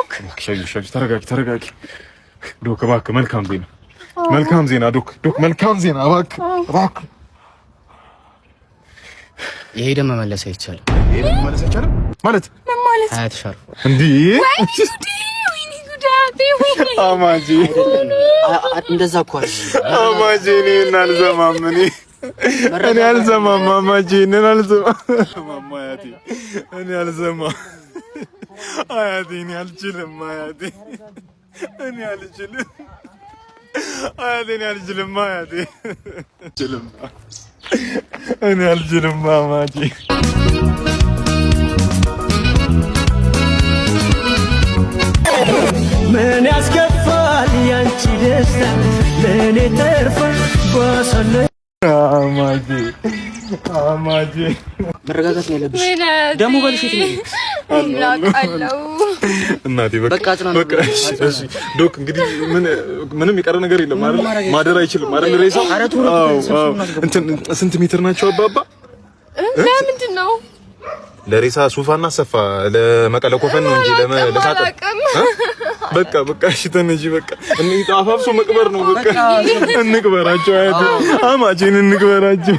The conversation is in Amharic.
ዶክ ተረጋጊ ዶክ እባክህ መልካም ዜና ዶክ መልካም ዜና እባክህ የሄደ መመለስ አይቻልም ማለት ሀያት ሻርፎ እንዴ አማጂ እንደዛ እኮ አይደል አማጂ እኔ አልሰማም አማጂ እኔ አልሰማም አያቴ እኔ አልችልም አማጂ ምን ያስከፋል ያንቺ ደስታ ለኔ ተርፋ ባሰለ አማጂ መረጋጋት ነው ያለብሽ። ደሞ በልሽት ነው አላቃለው እናቴ በቃ እሺ ዶክ እንግዲህ ምንም የቀረ ነገር የለም አይደል? ማደር አይችልም አይደል? ሬሳው እንትን ስንት ሜትር ናቸው አባባ? ለምንድን ነው ለሬሳ ሱፋና ሰፋ ለመቀለቆፈን ነው እንጂ ለሳጥን በቃ እሺ ተነጂ በቃ አፋፍሶ መቅበር ነው በቃ እንቅበራቸው አያቴ አማቼን እንቅበራቸው